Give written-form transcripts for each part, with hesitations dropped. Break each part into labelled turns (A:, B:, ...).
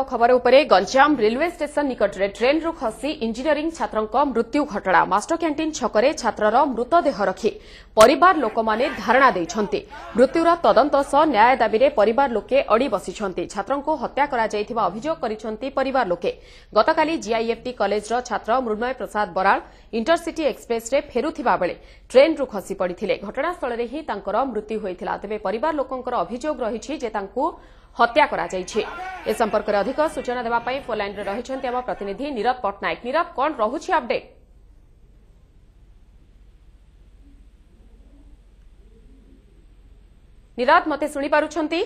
A: खबर उपरे Ganjam railway station निकट में ट्रेन रु खसी इंजीनियरिंग छात्रों मृत्यु घटना मास्टर कैंटीन छकरे छात्रर मृतदेह रखी परिवार लोक माने धारणा देइछन्ति। मृत्युर तदंत सह न्याय दाबी परिवार लोके अड़ी बसिछन्ति। छात्रों को हत्या करा जाइथिबा अभियोग करिछन्ति परिवार लोके। गतकाली जीआईएफटी कॉलेजर छात्र मृण्मय प्रसाद बराल इंटरसिटी एक्सप्रेस रे फेरुथिबा बेले ट्रेन रु खसी पड़िथिले। घटनास्थल रे ही तांकर मृत्यु होइथिला। तेबे परिवार लोकंकर अभियोग रहिछि जे तांकु हत्या करा जाइछे। ए संपर्क में अधिक सूचना देवा पई फोन लाइन रे रहिछन्ति आम प्रतिनिधि नीरज पटनायक। नीरज, कोन रहुछि अपडेट? नीरज, मते सुनि पारुछन्ति?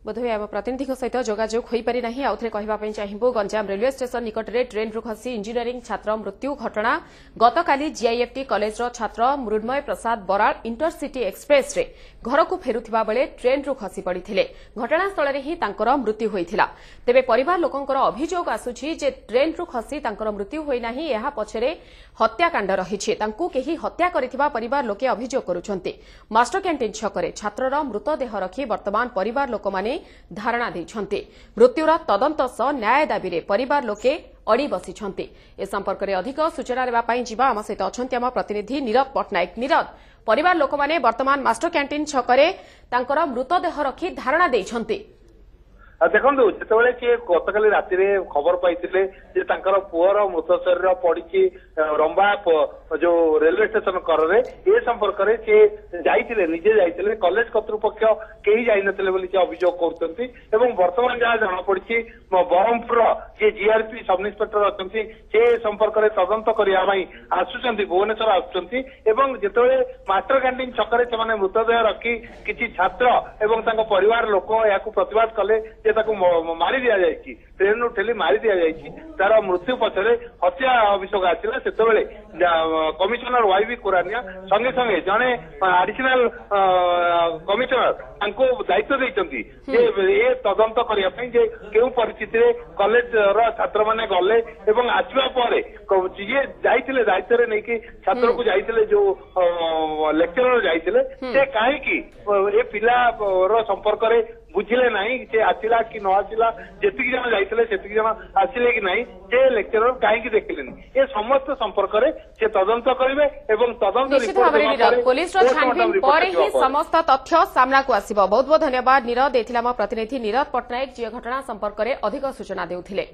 A: बोधवे आम प्रतिनिधि सहित जोगाजोग हो पारि नाही। आउथरे कहबा चाहिबो गंजाम रेलवे स्टेशन निकट में ट्रेन रु खसी इंजीनियरिंग छात्र मृत्यु घटना गतकाली जीआईएफटी कॉलेजर छात्र मृण्मय प्रसाद बराल इंटरसिटी एक्सप्रेस रे घर को फेरुथिबा बेले ट्रेन रु खसी पड़िथिले। घटनास्थल रे ही तांकर मृत्यु होइथिला। तेबे परिवार लोकंकर अभियोग आसुछि जे ट्रेन रु खसी तांकर मृत्यु होई नाही, एहा पछरे हत्याकांड रहिछि। तांकु केही हत्या करिथिबा परिवार लोके अभियोग करूछन्ति। मास्टर कैंटीन छकरे छात्रर मृतदेह रखी वर्तमान परिवार लोक माने धारणा देइछन्ति। मृत्युर तदंत सह न्याय दाबी परिवार लोके अड़ी बसिछन्ति। ए संपर्क में अधिक सूचना देवा पई जिबा आम सहित अछन्ति आम प्रतिनिधि नीरज पटनायक। नीरज, परिवार लोक माने वर्तमान मास्टर कैंटीन छकरे तांकर मृतदेह रखी धारणा देइछन्ति।
B: देखो जितेबाला सी गतकाली राति खबर पाई पुअर मृत शरीर पड़ी रंबा जो रेलवे स्टेशन करे ए संपर्क में सी निजे जाइए कॉलेज कर्तृपक्ष कहीं जाइनते अभियोग कर बर्तमान जहाँ जमापड़ी ब्रह्मपुर जी जीआरपी सब इन्स्पेक्टर अच्छा से संपर्क में तदंत करने आसुच्च भुवनेश्वर आसुच्च मास्टर कैंटीन छकरे से मृतदेह रखी किसी छात्र एवं परिवार लोक या प्रतिवाद कले मारी दि जाए ट्रेन रू ठेली मारी दि जाए तार मृत्यु पछरे हत्या अभियोग आसला से कमिशनर वाईवी कोरानिया संगे संगे जड़े आडिशनल कमिशनर दायित्व देइछन्ति ए तदंत करने केउ परिस्थिति रे कॉलेज छात्र माने गले एवं आसवा परे जे जाइतिले दायित्व रे नेकी छात्र को जाइतिले जो लेक्चरर जाइतिले से काहे की ए पिला रो संपर्क रे बुझिले नहीं से आसिला कि न आसिला जेतिक जन जाइतिले सेतिक जन आसिले कि नहीं से लेक्चरर काहे देखिलेनी ए समस्त संपर्क रे से तदंत करिवे एवं तदंत रिपोर्ट
A: पुलिस रो छानबीन परे ही समस्त तथ्य सामना को आसीबो। बहुत बहुत धन्यवाद नीरज। एथिला प्रतिनिधि नीरज पटनायक जे घटना संपर्क में अधिक सूचना देउथिले।